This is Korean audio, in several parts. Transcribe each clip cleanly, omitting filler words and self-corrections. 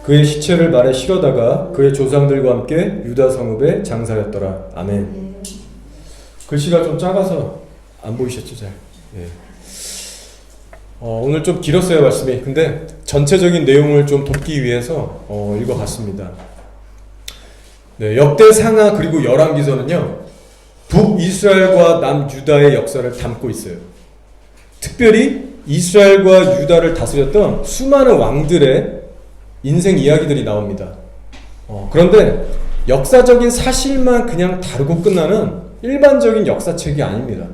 그의 시체를 말에 실어다가 그의 조상들과 함께 유다 성읍에 장사였더라. 아멘. 글씨가 좀 작아서 안 보이셨죠? 잘. 예. 오늘 좀 길었어요, 말씀이. 근데 전체적인 내용을 좀 돕기 위해서 읽어봤습니다. 네, 역대 상하 그리고 열왕기서는요, 북이스라엘과 남유다의 역사를 담고 있어요. 특별히 이스라엘과 유다를 다스렸던 수많은 왕들의 인생 이야기들이 나옵니다. 그런데 역사적인 사실만 그냥 다루고 끝나는 일반적인 역사책이 아닙니다.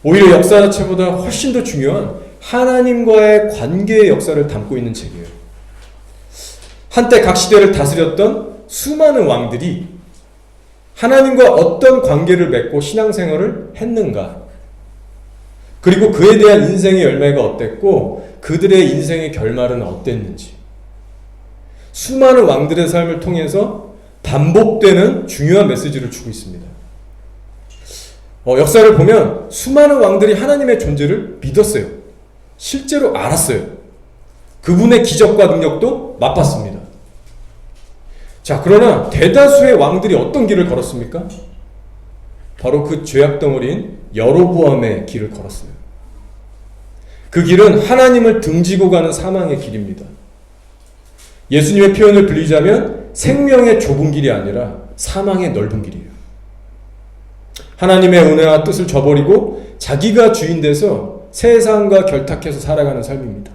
오히려 역사 자체보다 훨씬 더 중요한 하나님과의 관계의 역사를 담고 있는 책이에요. 한때 각 시대를 다스렸던 수많은 왕들이 하나님과 어떤 관계를 맺고 신앙생활을 했는가, 그리고 그에 대한 인생의 열매가 어땠고 그들의 인생의 결말은 어땠는지, 수많은 왕들의 삶을 통해서 반복되는 중요한 메시지를 주고 있습니다. 역사를 보면 수많은 왕들이 하나님의 존재를 믿었어요. 실제로 알았어요. 그분의 기적과 능력도 맛봤습니다. 자, 그러나 대다수의 왕들이 어떤 길을 걸었습니까? 바로 그 죄악덩어리인 여로보암의 길을 걸었어요. 그 길은 하나님을 등지고 가는 사망의 길입니다. 예수님의 표현을 빌리자면 생명의 좁은 길이 아니라 사망의 넓은 길이에요. 하나님의 은혜와 뜻을 저버리고 자기가 주인 돼서 세상과 결탁해서 살아가는 삶입니다.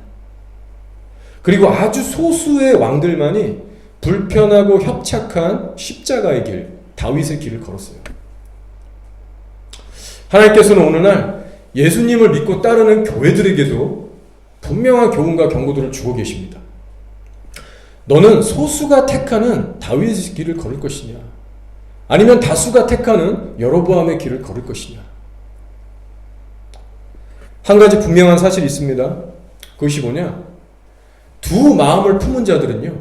그리고 아주 소수의 왕들만이 불편하고 협착한 십자가의 길, 다윗의 길을 걸었어요. 하나님께서는 오늘날 예수님을 믿고 따르는 교회들에게도 분명한 교훈과 경고들을 주고 계십니다. 너는 소수가 택하는 다윗의 길을 걸을 것이냐, 아니면 다수가 택하는 여로보암의 길을 걸을 것이냐. 한 가지 분명한 사실이 있습니다. 그것이 뭐냐? 두 마음을 품은 자들은요,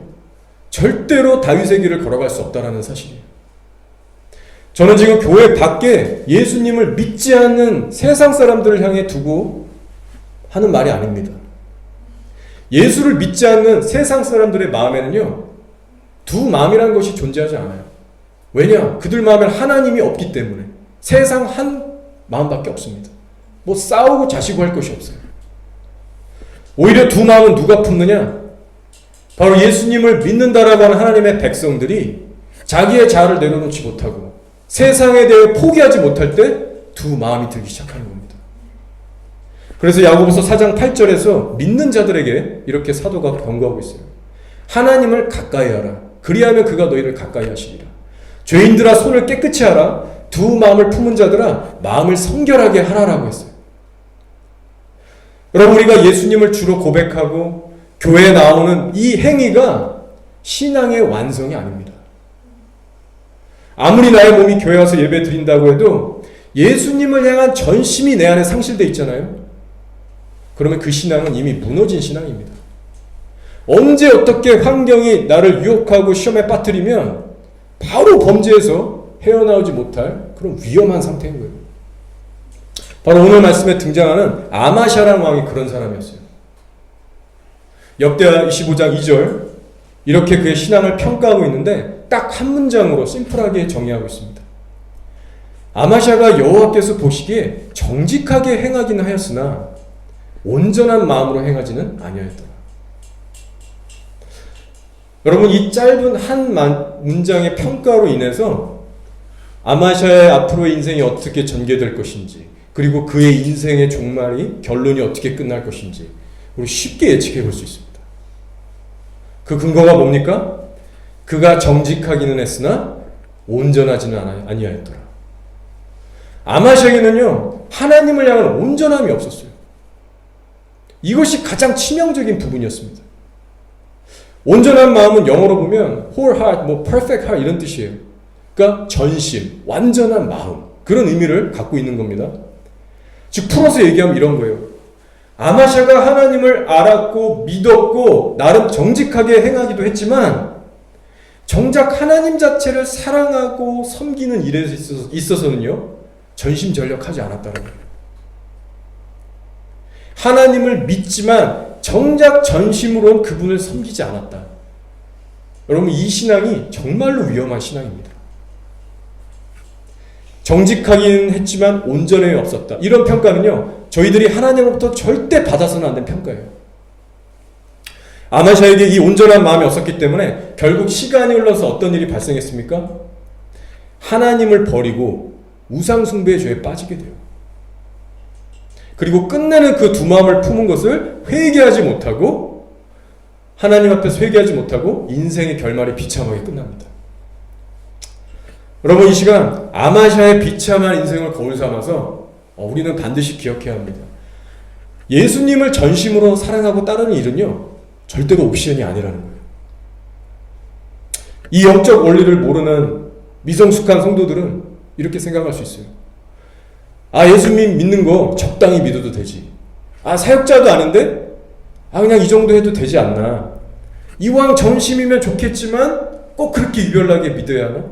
절대로 다윗의 길을 걸어갈 수 없다는 사실이에요. 저는 지금 교회 밖에 예수님을 믿지 않는 세상 사람들을 향해 두고 하는 말이 아닙니다. 예수를 믿지 않는 세상 사람들의 마음에는요, 두 마음이라는 것이 존재하지 않아요. 왜냐? 그들 마음에 하나님이 없기 때문에. 세상 한 마음밖에 없습니다. 뭐 싸우고 자시고 할 것이 없어요. 오히려 두 마음은 누가 품느냐? 바로 예수님을 믿는다라고 하는 하나님의 백성들이 자기의 자아를 내려놓지 못하고 세상에 대해 포기하지 못할 때 두 마음이 들기 시작하는 겁니다. 그래서 야고보서 4장 8절에서 믿는 자들에게 이렇게 사도가 경고하고 있어요. 하나님을 가까이 하라. 그리하면 그가 너희를 가까이 하시리라. 죄인들아 손을 깨끗이 하라. 두 마음을 품은 자들아 마음을 성결하게 하라라고 했어요. 여러분, 우리가 예수님을 주로 고백하고 교회에 나오는 이 행위가 신앙의 완성이 아닙니다. 아무리 나의 몸이 교회 와서 예배 드린다고 해도 예수님을 향한 전심이 내 안에 상실되어 있잖아요. 그러면 그 신앙은 이미 무너진 신앙입니다. 언제 어떻게 환경이 나를 유혹하고 시험에 빠뜨리면 바로 범죄에서 헤어나오지 못할 그런 위험한 상태인 거예요. 바로 오늘 말씀에 등장하는 아마샤라는 왕이 그런 사람이었어요. 역대하 25장 2절, 이렇게 그의 신앙을 평가하고 있는데 딱 한 문장으로 심플하게 정의하고 있습니다. 아마샤가 여호와께서 보시기에 정직하게 행하기는 하였으나 온전한 마음으로 행하지는 아니하였더라. 여러분, 이 짧은 한 문장의 평가로 인해서 아마샤의 앞으로의 인생이 어떻게 전개될 것인지, 그리고 그의 인생의 종말이, 결론이 어떻게 끝날 것인지 우리 쉽게 예측해 볼 수 있습니다. 그 근거가 뭡니까? 그가 정직하기는 했으나 온전하지는 아니하였더라. 아마샤에게는요, 하나님을 향한 온전함이 없었어요. 이것이 가장 치명적인 부분이었습니다. 온전한 마음은 영어로 보면 whole heart, perfect heart 이런 뜻이에요. 그러니까 전심, 완전한 마음, 그런 의미를 갖고 있는 겁니다. 즉 풀어서 얘기하면 이런 거예요. 아마샤가 하나님을 알았고 믿었고 나름 정직하게 행하기도 했지만 정작 하나님 자체를 사랑하고 섬기는 일에 있어서는요, 전심전력하지 않았다는 거예요. 하나님을 믿지만 정작 전심으로는 그분을 섬기지 않았다. 여러분, 이 신앙이 정말로 위험한 신앙입니다. 정직하긴 했지만 온전함이 없었다. 이런 평가는요, 저희들이 하나님으로부터 절대 받아서는 안 된 평가예요. 아마샤에게 이 온전한 마음이 없었기 때문에 결국 시간이 흘러서 어떤 일이 발생했습니까? 하나님을 버리고 우상숭배의 죄에 빠지게 돼요. 그리고 끝내는 그 두 마음을 품은 것을 회개하지 못하고, 하나님 앞에서 회개하지 못하고 인생의 결말이 비참하게 끝납니다. 여러분, 이 시간 아마샤의 비참한 인생을 거울 삼아서 우리는 반드시 기억해야 합니다. 예수님을 전심으로 사랑하고 따르는 일은요, 절대로 옵션이 아니라는 거예요. 이 영적 원리를 모르는 미성숙한 성도들은 이렇게 생각할 수 있어요. 예수님 믿는 거 적당히 믿어도 되지. 사역자도 아닌데 그냥 이 정도 해도 되지 않나. 이왕 전심이면 좋겠지만 꼭 그렇게 유별나게 믿어야 하나?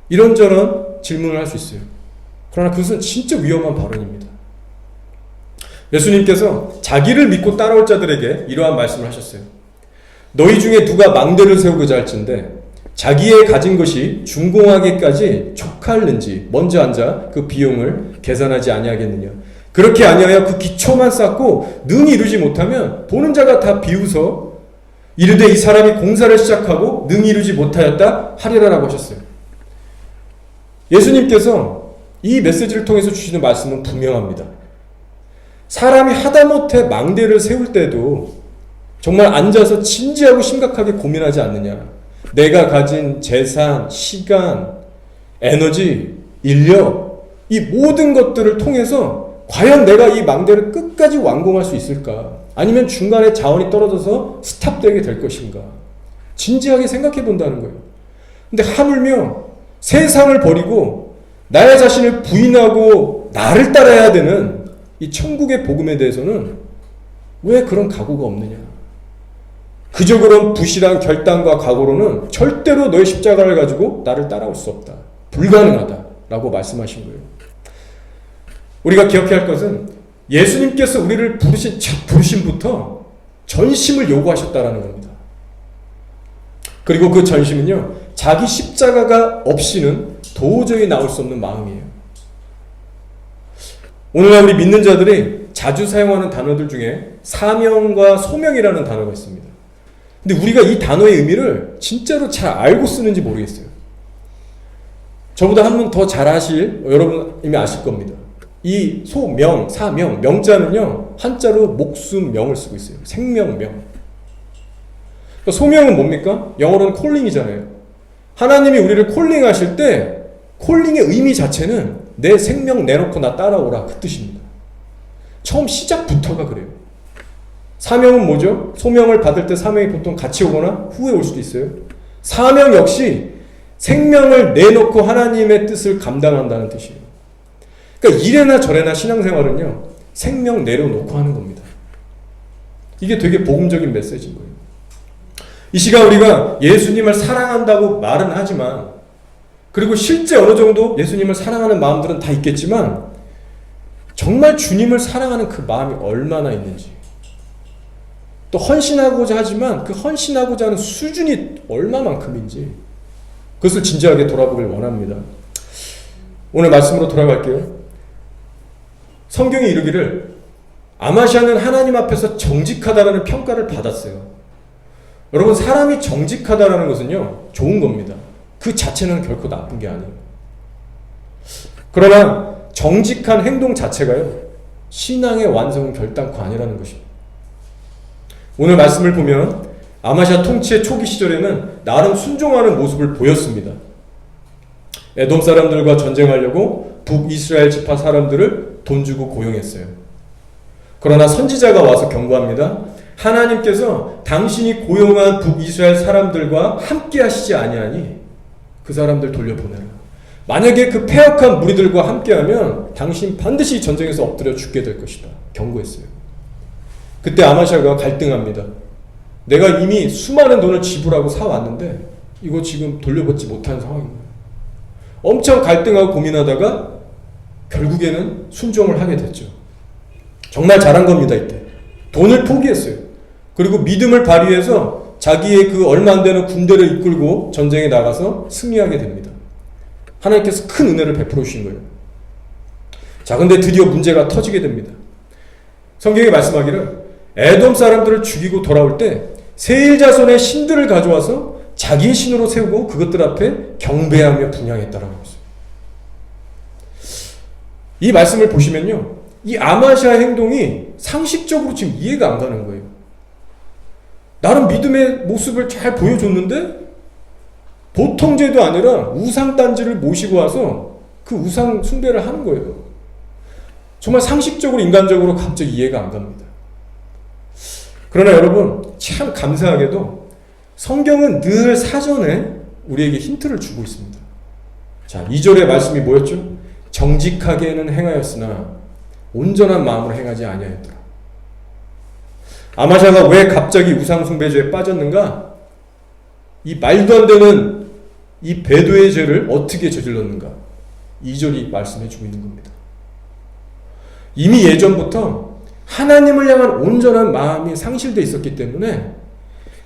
이런저런 질문을 할 수 있어요. 그러나 그것은 진짜 위험한 발언입니다. 예수님께서 자기를 믿고 따라올 자들에게 이러한 말씀을 하셨어요. 너희 중에 누가 망대를 세우고자 할진대 자기의 가진 것이 준공하기까지 촉할는지 먼저 앉아 그 비용을 계산하지 아니하겠느냐. 그렇게 아니하여 그 기초만 쌓고 능히 이루지 못하면 보는 자가 다 비웃어 이르되 이 사람이 공사를 시작하고 능히 이루지 못하였다 하리라라고 하셨어요. 예수님께서 이 메시지를 통해서 주시는 말씀은 분명합니다. 사람이 하다못해 망대를 세울 때도 정말 앉아서 진지하고 심각하게 고민하지 않느냐. 내가 가진 재산, 시간, 에너지, 인력, 이 모든 것들을 통해서 과연 내가 이 망대를 끝까지 완공할 수 있을까? 아니면 중간에 자원이 떨어져서 스탑되게 될 것인가? 진지하게 생각해 본다는 거예요. 근데 하물며 세상을 버리고 나의 자신을 부인하고 나를 따라야 되는 이 천국의 복음에 대해서는 왜 그런 각오가 없느냐? 그저 그런 부실한 결단과 각오로는 절대로 너의 십자가를 가지고 나를 따라올 수 없다. 불가능하다라고 말씀하신 거예요. 우리가 기억해야 할 것은 예수님께서 우리를 부르신 첫 부르심부터 전심을 요구하셨다라는 겁니다. 그리고 그 전심은요, 자기 십자가가 없이는 도저히 나올 수 없는 마음이에요. 오늘날 우리 믿는 자들이 자주 사용하는 단어들 중에 사명과 소명이라는 단어가 있습니다. 근데 우리가 이 단어의 의미를 진짜로 잘 알고 쓰는지 모르겠어요. 저보다 한 분 더 잘 아실, 여러분 이미 아실 겁니다. 이 소명, 사명, 명자는요, 한자로 목숨, 명을 쓰고 있어요. 생명, 명. 그러니까 소명은 뭡니까? 영어로는 콜링이잖아요. 하나님이 우리를 콜링하실 때 콜링의 의미 자체는 내 생명 내놓고 나 따라오라, 그 뜻입니다. 처음 시작부터가 그래요. 사명은 뭐죠? 소명을 받을 때 사명이 보통 같이 오거나 후에 올 수도 있어요. 사명 역시 생명을 내놓고 하나님의 뜻을 감당한다는 뜻이에요. 그러니까 이래나 저래나 신앙생활은요, 생명 내려놓고 하는 겁니다. 이게 되게 복음적인 메시지인 거예요. 이 시간 우리가 예수님을 사랑한다고 말은 하지만, 그리고 실제 어느 정도 예수님을 사랑하는 마음들은 다 있겠지만, 정말 주님을 사랑하는 그 마음이 얼마나 있는지, 또 헌신하고자 하지만 그 헌신하고자 하는 수준이 얼마만큼인지, 그것을 진지하게 돌아보길 원합니다. 오늘 말씀으로 돌아갈게요. 성경이 이르기를 아마샤는 하나님 앞에서 정직하다라는 평가를 받았어요. 여러분, 사람이 정직하다라는 것은요, 좋은 겁니다. 그 자체는 결코 나쁜 게 아니에요. 그러나 정직한 행동 자체가요, 신앙의 완성은 결단코 아니라는 것입니다. 오늘 말씀을 보면 아마샤 통치의 초기 시절에는 나름 순종하는 모습을 보였습니다. 에돔 사람들과 전쟁하려고 북이스라엘 지파 사람들을 돈 주고 고용했어요. 그러나 선지자가 와서 경고합니다. 하나님께서 당신이 고용한 북이스라엘 사람들과 함께 하시지 아니하니 그 사람들 돌려보내라. 만약에 그 패역한 무리들과 함께하면 당신 반드시 전쟁에서 엎드려 죽게 될 것이다. 경고했어요. 그때 아마샤가 갈등합니다. 내가 이미 수많은 돈을 지불하고 사왔는데 이거 지금 돌려받지 못한 상황인 거예요. 엄청 갈등하고 고민하다가 결국에는 순종을 하게 됐죠. 정말 잘한 겁니다. 이때 돈을 포기했어요. 그리고 믿음을 발휘해서 자기의 그 얼마 안 되는 군대를 이끌고 전쟁에 나가서 승리하게 됩니다. 하나님께서 큰 은혜를 베풀어 주신 거예요. 자, 근데 드디어 문제가 터지게 됩니다. 성경이 말씀하기를 에돔 사람들을 죽이고 돌아올 때 세일 자손의 신들을 가져와서 자기의 신으로 세우고 그것들 앞에 경배하며 분향했다라고 했어요. 이 말씀을 보시면요, 이 아마시아의 행동이 상식적으로 지금 이해가 안 가는 거예요. 나름 믿음의 모습을 잘 보여줬는데 보통제도 아니라 우상단지를 모시고 와서 그 우상 숭배를 하는 거예요. 정말 상식적으로 인간적으로 갑자기 이해가 안 갑니다. 그러나 여러분, 참 감사하게도 성경은 늘 사전에 우리에게 힌트를 주고 있습니다. 자, 2절의 말씀이 뭐였죠? 정직하게는 행하였으나 온전한 마음으로 행하지 아니하였더라. 아마샤가 왜 갑자기 우상숭배죄에 빠졌는가? 이 말도 안 되는 이 배도의 죄를 어떻게 저질렀는가? 2절이 말씀해 주고 있는 겁니다. 이미 예전부터 하나님을 향한 온전한 마음이 상실되어 있었기 때문에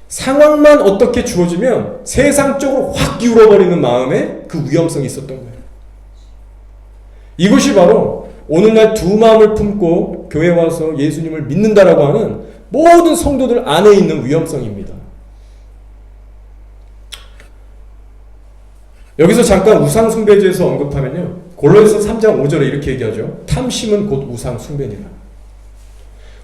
상황만 어떻게 주어지면 세상적으로 확 기울어버리는 마음에 그 위험성이 있었던 거예요. 이것이 바로 오늘날 두 마음을 품고 교회 와서 예수님을 믿는다라고 하는 모든 성도들 안에 있는 위험성입니다. 여기서 잠깐 우상숭배죄에서 언급하면요, 골로새서 3장 5절에 이렇게 얘기하죠. 탐심은 곧 우상숭배니라.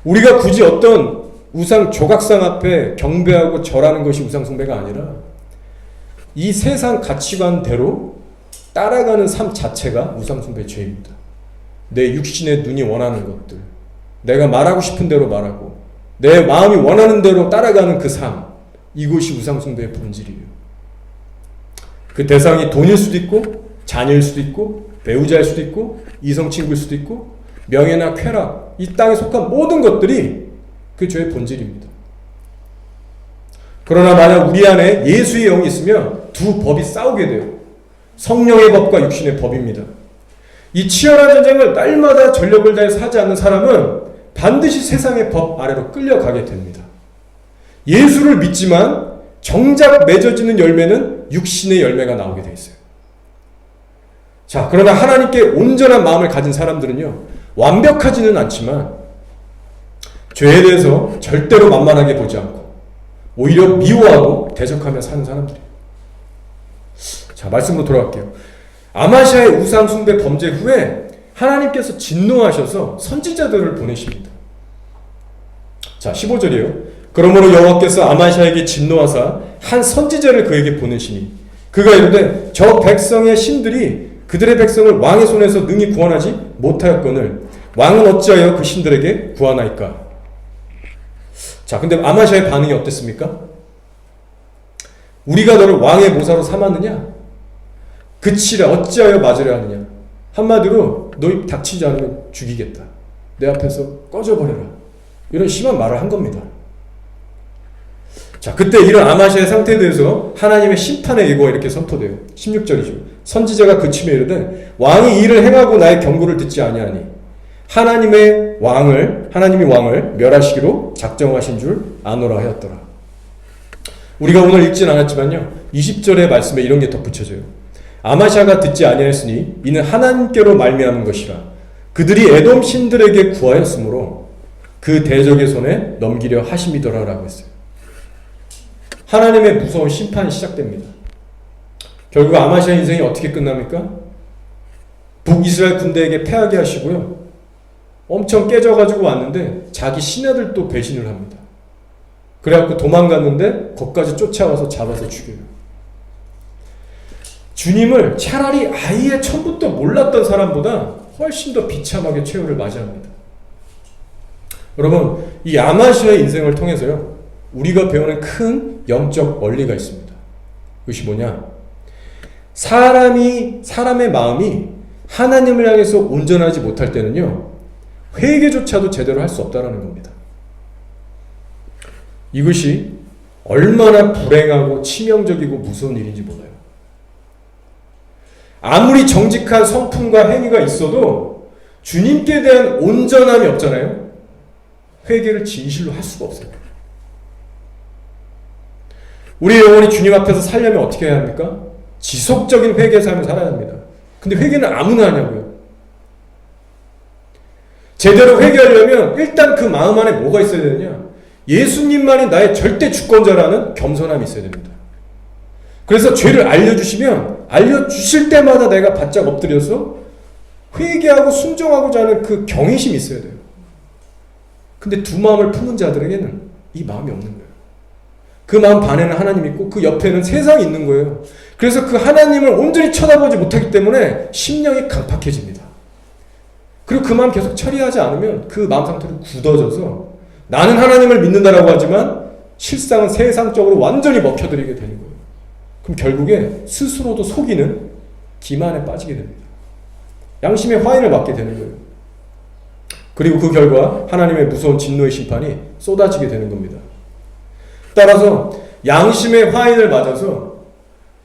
우리가 굳이 어떤 우상 조각상 앞에 경배하고 절하는 것이 우상숭배가 아니라 이 세상 가치관대로 따라가는 삶 자체가 우상숭배 죄입니다. 내 육신의 눈이 원하는 것들, 내가 말하고 싶은 대로 말하고 내 마음이 원하는 대로 따라가는 그 삶, 이것이 우상숭배의 본질이에요. 그 대상이 돈일 수도 있고 자녀일 수도 있고 배우자일 수도 있고 이성 친구일 수도 있고 명예나 쾌락, 이 땅에 속한 모든 것들이 그 죄의 본질입니다. 그러나 만약 우리 안에 예수의 영이 있으면 두 법이 싸우게 돼요. 성령의 법과 육신의 법입니다. 이 치열한 전쟁을 날마다 전력을 다해서 하지 않는 사람은 반드시 세상의 법 아래로 끌려가게 됩니다. 예수를 믿지만 정작 맺어지는 열매는 육신의 열매가 나오게 되어 있어요. 자, 그러나 하나님께 온전한 마음을 가진 사람들은요, 완벽하지는 않지만 죄에 대해서 절대로 만만하게 보지 않고 오히려 미워하고 대적하며 사는 사람들이에요. 자, 말씀으로 돌아갈게요. 아마시아의 우상 숭배 범죄 후에 하나님께서 진노하셔서 선지자들을 보내십니다. 자, 15절이에요. 그러므로 여호와께서 아마시아에게 진노하사 한 선지자를 그에게 보내시니 그가 이르되 저 백성의 신들이 그들의 백성을 왕의 손에서 능히 구원하지 못하였거늘 왕은 어찌하여 그 신들에게 구하나이까? 자, 근데 아마시아의 반응이 어땠습니까? 우리가 너를 왕의 모사로 삼았느냐? 그치라 어찌하여 맞으려 하느냐? 한마디로 너희 닥치지 않으면 죽이겠다. 내 앞에서 꺼져버려라. 이런 심한 말을 한 겁니다. 자, 그때 이런 아마시아의 상태에 대해서 하나님의 심판의 예고가 이렇게 선포돼요. 16절이죠. 선지자가 그침에 이르되 왕이 이를 행하고 나의 경고를 듣지 아니하니 하나님이 왕을 멸하시기로 작정하신 줄 아노라 하였더라. 우리가 오늘 읽진 않았지만요, 20절의 말씀에 이런 게 덧붙여져요. 아마시아가 듣지 아니하였으니 이는 하나님께로 말미암은 것이라. 그들이 에돔 신들에게 구하였으므로 그 대적의 손에 넘기려 하심이더라 라고 했어요. 하나님의 무서운 심판이 시작됩니다. 결국 아마시아 인생이 어떻게 끝납니까? 북이스라엘 군대에게 패하게 하시고요, 엄청 깨져가지고 왔는데 자기 신하들도 배신을 합니다. 그래갖고 도망갔는데 거기까지 쫓아와서 잡아서 죽여요. 주님을 차라리 아예 처음부터 몰랐던 사람보다 훨씬 더 비참하게 최후를 맞이합니다. 여러분, 이 아마시아의 인생을 통해서요, 우리가 배우는 큰 영적 원리가 있습니다. 그것이 뭐냐? 사람의 마음이 하나님을 향해서 온전하지 못할 때는요, 회개조차도 제대로 할 수 없다는 겁니다. 이것이 얼마나 불행하고 치명적이고 무서운 일인지 몰라요. 아무리 정직한 성품과 행위가 있어도 주님께 대한 온전함이 없잖아요. 회개를 진실로 할 수가 없어요. 우리 영혼이 주님 앞에서 살려면 어떻게 해야 합니까? 지속적인 회개의 삶을 살아야 합니다. 근데 회개는 아무나 하냐고요. 제대로 회개하려면 일단 그 마음 안에 뭐가 있어야 되느냐? 예수님만이 나의 절대 주권자라는 겸손함이 있어야 됩니다. 그래서 죄를 알려주시면 알려주실 때마다 내가 바짝 엎드려서 회개하고 순종하고자 하는 그 경외심이 있어야 돼요. 근데 두 마음을 품은 자들에게는 이 마음이 없는 거예요. 그 마음 반에는 하나님이 있고 그 옆에는 세상이 있는 거예요. 그래서 그 하나님을 온전히 쳐다보지 못하기 때문에 심령이 강팍해집니다. 그리고 그 마음 계속 처리하지 않으면 그 마음 상태로 굳어져서 나는 하나님을 믿는다라고 하지만 실상은 세상적으로 완전히 먹혀들이게 되는 거예요. 그럼 결국에 스스로도 속이는 기만에 빠지게 됩니다. 양심의 화인을 맞게 되는 거예요. 그리고 그 결과 하나님의 무서운 진노의 심판이 쏟아지게 되는 겁니다. 따라서 양심의 화인을 맞아서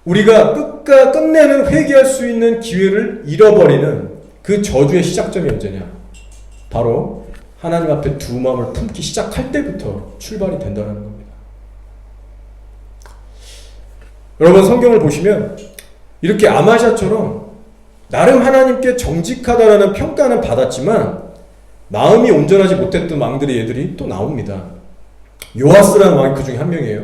우리가 끝내는 회개할 수 있는 기회를 잃어버리는 그 저주의 시작점이 언제냐? 바로 하나님 앞에 두 마음을 품기 시작할 때부터 출발이 된다는 겁니다. 여러분 성경을 보시면 이렇게 아마샤처럼 나름 하나님께 정직하다라는 평가는 받았지만 마음이 온전하지 못했던 왕들의 예들이 또 나옵니다. 요아스라는 왕이 그 중에 한 명이에요.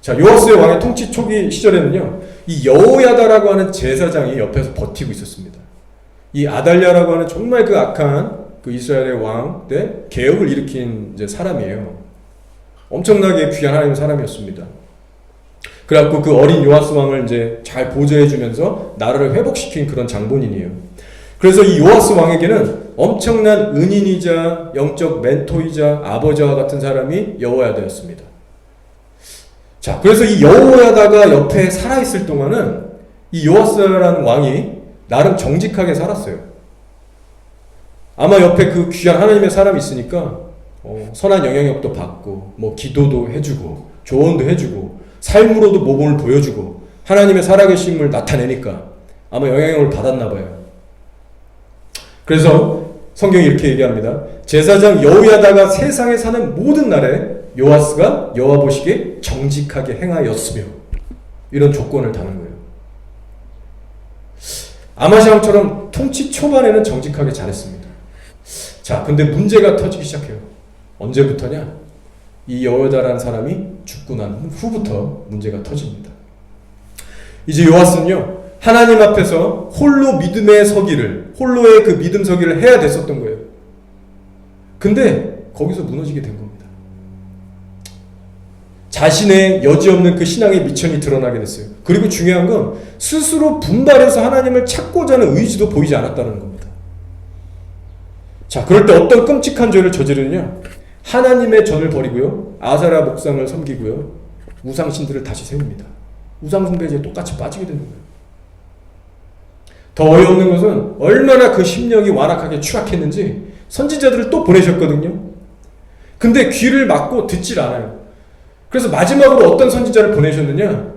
자, 요아스의 왕의 통치 초기 시절에는요, 이 여호야다라고 하는 제사장이 옆에서 버티고 있었습니다. 이 아달랴라고 하는 정말 그 악한 그 이스라엘의 왕 때 개혁을 일으킨 이제 사람이에요. 엄청나게 귀한 하나님의 사람이었습니다. 그래갖고 그 어린 요아스 왕을 이제 잘 보좌해주면서 나라를 회복시킨 그런 장본인이에요. 그래서 이 요아스 왕에게는 엄청난 은인이자 영적 멘토이자 아버지와 같은 사람이 여호야다였습니다. 자, 그래서 이 여호야다가 옆에 살아있을 동안은 이 요아스라는 왕이 나름 정직하게 살았어요. 아마 옆에 그 귀한 하나님의 사람이 있으니까 선한 영향력도 받고 뭐 기도도 해주고 조언도 해주고 삶으로도 모범을 보여주고 하나님의 살아계심을 나타내니까 아마 영향력을 받았나 봐요. 그래서 성경이 이렇게 얘기합니다. 제사장 여호야다가 세상에 사는 모든 날에 요아스가 여호와 보시기에 정직하게 행하였으며 이런 조건을 다는 거예요. 아마시왕처럼 통치 초반에는 정직하게 잘했습니다. 자, 근데 문제가 터지기 시작해요. 언제부터냐? 이 여호야다라는 사람이 죽고 난 후부터 문제가 터집니다. 이제 요아스는요, 하나님 앞에서 홀로 믿음의 서기를, 홀로의 그 믿음 서기를 해야 됐었던 거예요. 근데 거기서 무너지게 된 겁니다. 자신의 여지없는 그 신앙의 미천이 드러나게 됐어요. 그리고 중요한 건 스스로 분발해서 하나님을 찾고자 하는 의지도 보이지 않았다는 겁니다. 자, 그럴 때 어떤 끔찍한 죄를 저지르느냐? 하나님의 전을 버리고요, 아세라 목상을 섬기고요, 우상신들을 다시 세웁니다. 우상숭배죄에 똑같이 빠지게 되는 거예요. 더 어이없는 것은 얼마나 그 심령이 완악하게 추악했는지 선지자들을 또 보내셨거든요. 근데 귀를 막고 듣질 않아요. 그래서 마지막으로 어떤 선지자를 보내셨느냐?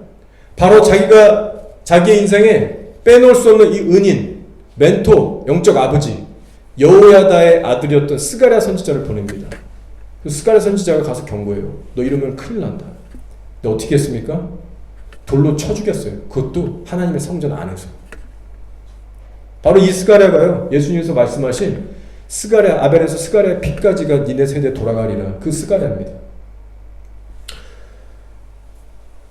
바로 자기의 인생에 빼놓을 수 없는 이 은인, 멘토, 영적 아버지 여호야다의 아들이었던 스가랴 선지자를 보냅니다. 그 스가랴 선지자가 가서 경고해요. 너 이러면 큰일 난다. 근데 어떻게 했습니까? 돌로 쳐 죽였어요. 그것도 하나님의 성전 안에서. 바로 이 스가랴가요, 예수님께서 말씀하신 스가랴, 아벨에서 스가랴의 피까지가 니네 세대 돌아가리라, 그 스가랴입니다.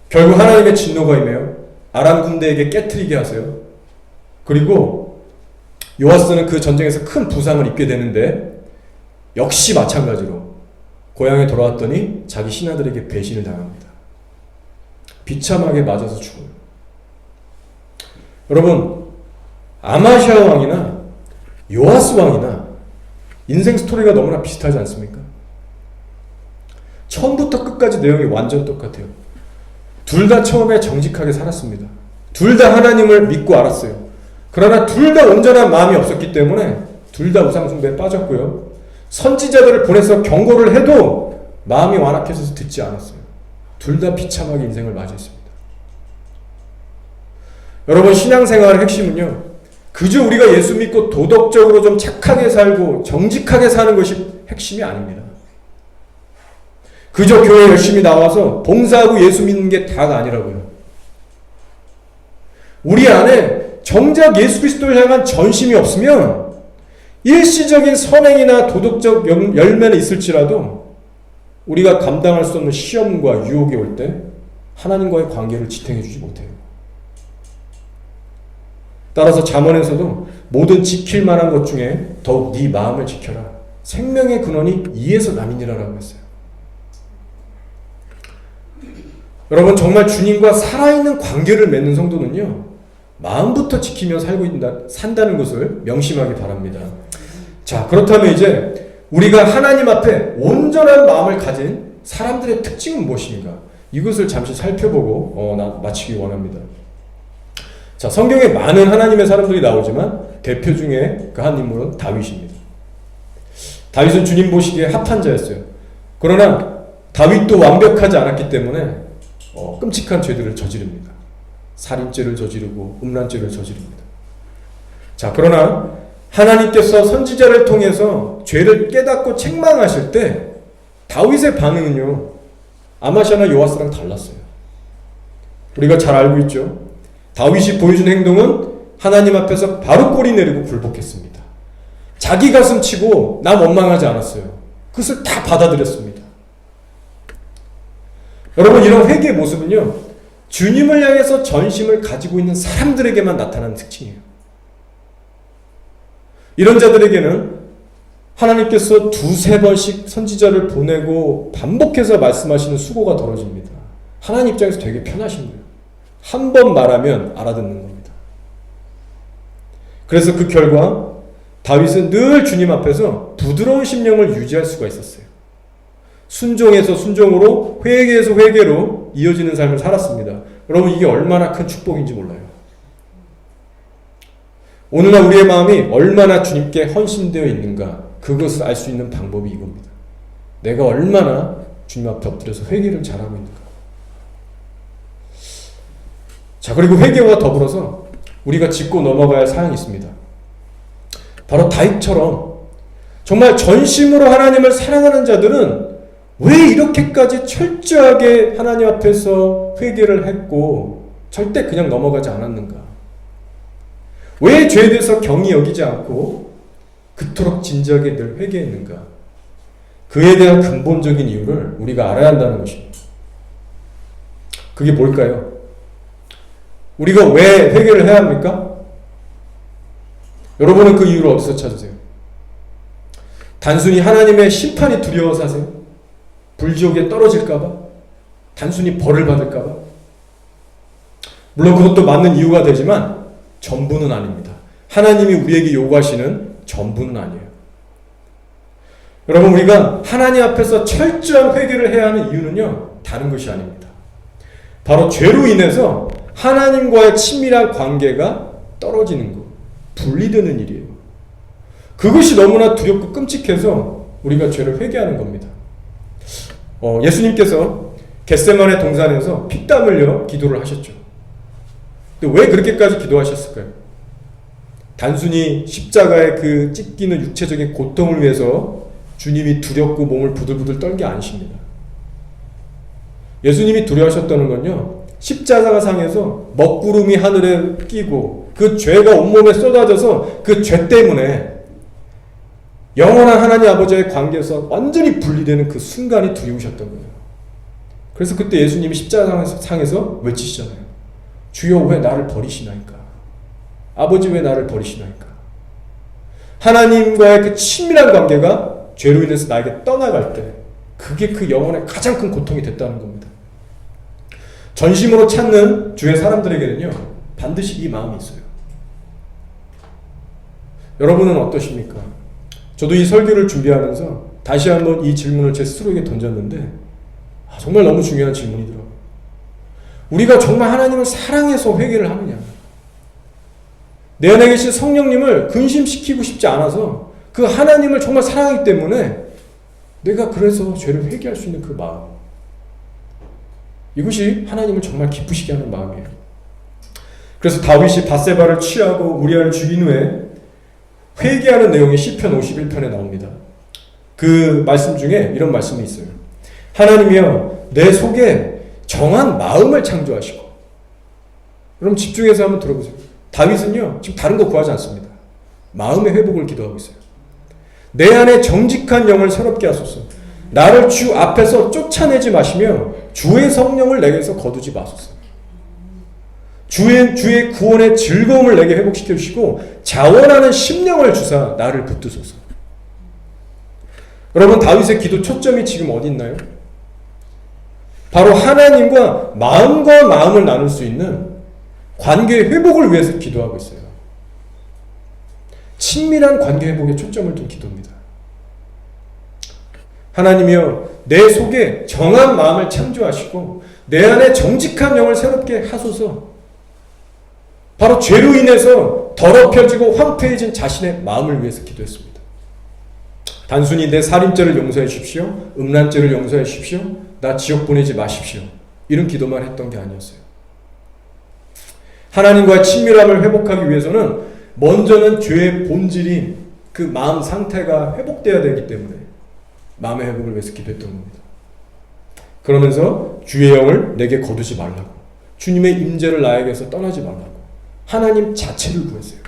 결국 하나님의 진노가 임해요. 아람 군대에게 깨트리게 하세요. 그리고 요아스는 그 전쟁에서 큰 부상을 입게 되는데 역시 마찬가지로 고향에 돌아왔더니 자기 신하들에게 배신을 당합니다. 비참하게 맞아서 죽어요. 여러분, 아마시아 왕이나 요아스 왕이나 인생 스토리가 너무나 비슷하지 않습니까? 처음부터 끝까지 내용이 완전 똑같아요. 둘 다 처음에 정직하게 살았습니다. 둘 다 하나님을 믿고 알았어요. 그러나 둘 다 온전한 마음이 없었기 때문에 둘 다 우상숭배에 빠졌고요. 선지자들을 보내서 경고를 해도 마음이 완악해서 듣지 않았어요. 둘 다 비참하게 인생을 맞이했습니다. 여러분, 신앙생활의 핵심은요, 그저 우리가 예수 믿고 도덕적으로 좀 착하게 살고 정직하게 사는 것이 핵심이 아닙니다. 그저 교회 열심히 나와서 봉사하고 예수 믿는 게 다가 아니라고요. 우리 안에 정작 예수 그리스도를 향한 전심이 없으면 일시적인 선행이나 도덕적 열매는 있을지라도 우리가 감당할 수 없는 시험과 유혹이 올 때 하나님과의 관계를 지탱해 주지 못해요. 따라서 잠언에서도 모든 지킬 만한 것 중에 더욱 네 마음을 지켜라. 생명의 근원이 이에서 남이니라라고 했어요. 여러분, 정말 주님과 살아있는 관계를 맺는 성도는요, 마음부터 지키며 산다는 것을 명심하기 바랍니다. 자, 그렇다면 이제 우리가 하나님 앞에 온전한 마음을 가진 사람들의 특징은 무엇인가? 이것을 잠시 살펴보고 마치기 원합니다. 자, 성경에 많은 하나님의 사람들이 나오지만 대표 중에 그 한 인물은 다윗입니다. 다윗은 주님 보시기에 합한 자였어요. 그러나 다윗도 완벽하지 않았기 때문에 끔찍한 죄들을 저지릅니다. 살인죄를 저지르고 음란죄를 저지릅니다. 자, 그러나 하나님께서 선지자를 통해서 죄를 깨닫고 책망하실 때 다윗의 반응은요, 아마샤나 요아스랑 달랐어요. 우리가 잘 알고 있죠. 다윗이 보여준 행동은 하나님 앞에서 바로 꼬리 내리고 굴복했습니다. 자기 가슴 치고 남 원망하지 않았어요. 그것을 다 받아들였습니다. 여러분, 이런 회개의 모습은요, 주님을 향해서 전심을 가지고 있는 사람들에게만 나타나는 특징이에요. 이런 자들에게는 하나님께서 두세 번씩 선지자를 보내고 반복해서 말씀하시는 수고가 덜어집니다. 하나님 입장에서 되게 편하신 거예요. 한 번 말하면 알아듣는 겁니다. 그래서 그 결과 다윗은 늘 주님 앞에서 부드러운 심령을 유지할 수가 있었어요. 순종에서 순종으로, 회개에서 회개로 이어지는 삶을 살았습니다. 여러분, 이게 얼마나 큰 축복인지 몰라요. 오늘날 우리의 마음이 얼마나 주님께 헌신되어 있는가, 그것을 알 수 있는 방법이 이겁니다. 내가 얼마나 주님 앞에 엎드려서 회개를 잘하고 있는가. 자, 그리고 회개와 더불어서 우리가 짚고 넘어가야 할 사항이 있습니다. 바로 다윗처럼 정말 전심으로 하나님을 사랑하는 자들은 왜 이렇게까지 철저하게 하나님 앞에서 회개를 했고 절대 그냥 넘어가지 않았는가? 왜 죄에 대해서 경히 여기지 않고 그토록 진지하게 늘 회개했는가? 그에 대한 근본적인 이유를 우리가 알아야 한다는 것입니다. 그게 뭘까요? 우리가 왜 회개를 해야 합니까? 여러분은 그 이유를 어디서 찾으세요? 단순히 하나님의 심판이 두려워서 하세요? 불지옥에 떨어질까봐? 단순히 벌을 받을까봐? 물론 그것도 맞는 이유가 되지만 전부는 아닙니다. 하나님이 우리에게 요구하시는 전부는 아니에요. 여러분, 우리가 하나님 앞에서 철저한 회개를 해야 하는 이유는요, 다른 것이 아닙니다. 바로 죄로 인해서 하나님과의 친밀한 관계가 떨어지는 것, 분리되는 일이에요. 그것이 너무나 두렵고 끔찍해서 우리가 죄를 회개하는 겁니다. 예수님께서 겟세마네 동산에서 피땀 흘려 기도를 하셨죠. 근데 왜 그렇게까지 기도하셨을까요? 단순히 십자가의 그 찢기는 육체적인 고통을 위해서 주님이 두렵고 몸을 부들부들 떨게 아니십니다. 예수님이 두려워하셨다는 건요, 십자가 상에서 먹구름이 하늘에 끼고 그 죄가 온몸에 쏟아져서 그 죄 때문에 영원한 하나님 아버지의 관계에서 완전히 분리되는 그 순간이 두려우셨던 거예요. 그래서 그때 예수님이 십자가 상에서 외치시잖아요. 주여 왜 나를 버리시나이까? 아버지 왜 나를 버리시나이까? 하나님과의 그 친밀한 관계가 죄로 인해서 나에게 떠나갈 때 그게 그 영혼의 가장 큰 고통이 됐다는 겁니다. 전심으로 찾는 주의 사람들에게는요, 반드시 이 마음이 있어요. 여러분은 어떠십니까? 저도 이 설교를 준비하면서 다시 한번 이 질문을 제 스스로에게 던졌는데 정말 너무 중요한 질문이더라고요. 우리가 정말 하나님을 사랑해서 회개를 하느냐? 내 안에 계신 성령님을 근심시키고 싶지 않아서 그 하나님을 정말 사랑하기 때문에 내가 그래서 죄를 회개할 수 있는 그 마음, 이것이 하나님을 정말 기쁘시게 하는 마음이에요. 그래서 다윗이 밧세바를 취하고 우리아를 죽인 후에 회개하는 내용이 시편 51편에 나옵니다. 그 말씀 중에 이런 말씀이 있어요. 하나님이여 내 속에 정한 마음을 창조하시고. 그럼 집중해서 한번 들어보세요. 다윗은요 지금 다른 거 구하지 않습니다. 마음의 회복을 기도하고 있어요. 내 안에 정직한 영을 새롭게 하소서. 나를 주 앞에서 쫓아내지 마시며 주의 성령을 내게서 거두지 마소서. 주의 구원의 즐거움을 내게 회복시켜 주시고 자원하는 심령을 주사 나를 붙드소서. 여러분 다윗의 기도 초점이 지금 어디 있나요? 바로 하나님과 마음을 나눌 수 있는 관계의 회복을 위해서 기도하고 있어요. 친밀한 관계 회복에 초점을 둔 기도입니다. 하나님이여 내 속에 정한 마음을 창조하시고 내 안에 정직한 영을 새롭게 하소서. 바로 죄로 인해서 더럽혀지고 황폐해진 자신의 마음을 위해서 기도했습니다. 단순히 내 살인죄를 용서해 주십시오. 음란죄를 용서해 주십시오. 나 지옥 보내지 마십시오. 이런 기도만 했던 게 아니었어요. 하나님과의 친밀함을 회복하기 위해서는 먼저는 죄의 본질인 그 마음 상태가 회복돼야 되기 때문에 마음의 회복을 위해서 기도했던 겁니다. 그러면서 주의 영을 내게 거두지 말라고, 주님의 임재를 나에게서 떠나지 말라고 하나님 자체를 구했어요.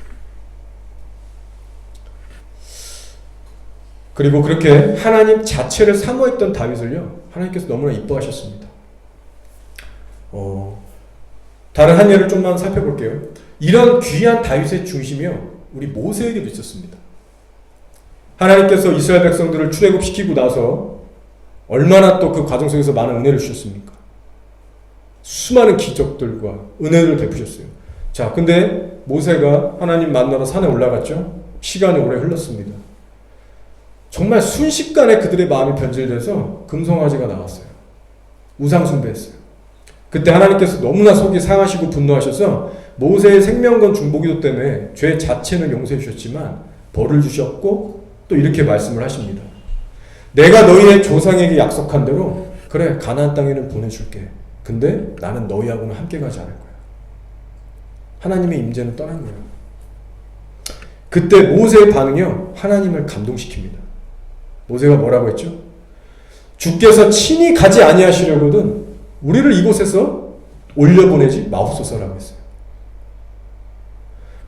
그리고 그렇게 하나님 자체를 사모했던 다윗을요 하나님께서 너무나 이뻐하셨습니다. 다른 한 예를 좀만 살펴볼게요. 이런 귀한 다윗의 중심이요 우리 모세에게도 있었습니다. 하나님께서 이스라엘 백성들을 출애굽시키고 나서 얼마나 또 그 과정 속에서 많은 은혜를 주셨습니까? 수많은 기적들과 은혜를 베푸셨어요. 자, 근데 모세가 하나님 만나러 산에 올라갔죠. 시간이 오래 흘렀습니다. 정말 순식간에 그들의 마음이 변질돼서 금송아지가 나왔어요. 우상 숭배했어요. 그때 하나님께서 너무나 속이 상하시고 분노하셔서 모세의 생명건 중보기도 때문에 죄 자체는 용서해 주셨지만 벌을 주셨고 또 이렇게 말씀을 하십니다. 내가 너희의 조상에게 약속한 대로 그래 가나안 땅에는 보내줄게. 근데 나는 너희하고는 함께 가지 않을 거야. 하나님의 임재는 떠난 거예요. 그때 모세의 반응이요 하나님을 감동시킵니다. 모세가 뭐라고 했죠? 주께서 친히 가지 아니하시려거든 우리를 이곳에서 올려보내지 마옵소서라고 했어요.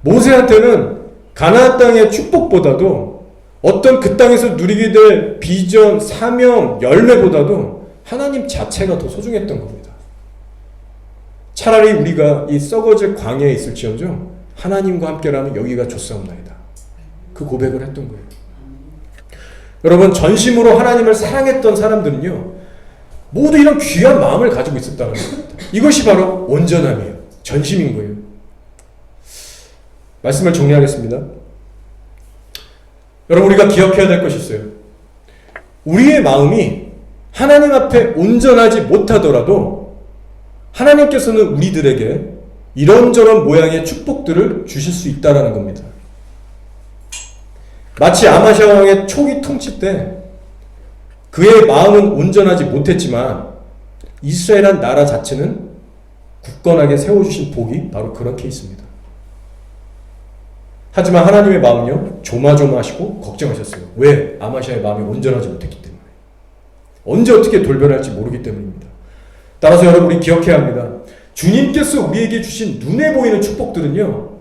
모세한테는 가나안 땅의 축복보다도 어떤 그 땅에서 누리게 될 비전, 사명, 열매보다도 하나님 자체가 더 소중했던 겁니다. 차라리 우리가 이 썩어질 광야에 있을지언정 하나님과 함께라면 여기가 좋사옵나이다. 그 고백을 했던 거예요. 여러분 전심으로 하나님을 사랑했던 사람들은요 모두 이런 귀한 마음을 가지고 있었다는 겁니다. 이것이 바로 온전함이에요. 전심인 거예요. 말씀을 정리하겠습니다. 여러분 우리가 기억해야 될 것이 있어요. 우리의 마음이 하나님 앞에 온전하지 못하더라도 하나님께서는 우리들에게 이런저런 모양의 축복들을 주실 수 있다는 겁니다. 마치 아마시아 왕의 초기 통치 때 그의 마음은 온전하지 못했지만 이스라엘이란 나라 자체는 굳건하게 세워주신 복이 바로 그런 케이스입니다. 하지만 하나님의 마음은요 조마조마하시고 걱정하셨어요. 왜? 아마시아의 마음이 온전하지 못했기 때문에. 언제 어떻게 돌변할지 모르기 때문입니다. 따라서 여러분 우리 기억해야 합니다. 주님께서 우리에게 주신 눈에 보이는 축복들은요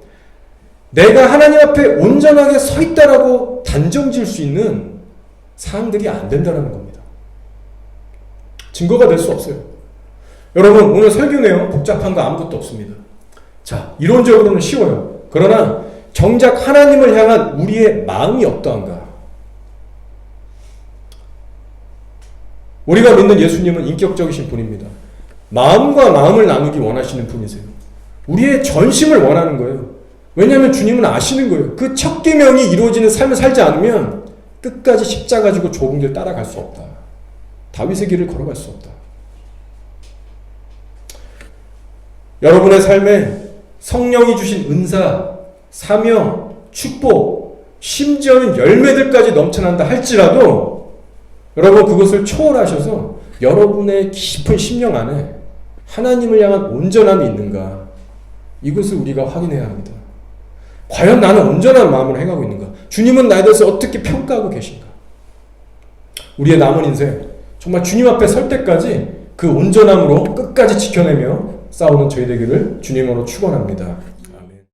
내가 하나님 앞에 온전하게 서 있다라고 단정지을 수 있는 사람들이 안 된다는 겁니다. 증거가 될 수 없어요. 여러분 오늘 설교 내용 복잡한 거 아무것도 없습니다. 자, 이론적으로는 쉬워요. 그러나 정작 하나님을 향한 우리의 마음이 어떠한가? 우리가 믿는 예수님은 인격적이신 분입니다. 마음과 마음을 나누기 원하시는 분이세요. 우리의 전심을 원하는 거예요. 왜냐하면 주님은 아시는 거예요. 그 첫 계명이 이루어지는 삶을 살지 않으면 끝까지 십자가 지고 좁은 길 따라갈 수 없다. 다윗의 길을 걸어갈 수 없다. 여러분의 삶에 성령이 주신 은사, 사명, 축복, 심지어는 열매들까지 넘쳐난다 할지라도 여러분 그것을 초월하셔서 여러분의 깊은 심령 안에 하나님을 향한 온전함이 있는가, 이것을 우리가 확인해야 합니다. 과연 나는 온전한 마음으로 행하고 있는가? 주님은 나에 대해서 어떻게 평가하고 계신가? 우리의 남은 인생 정말 주님 앞에 설 때까지 그 온전함으로 끝까지 지켜내며 싸우는 저희 되기를 주님으로 축원합니다.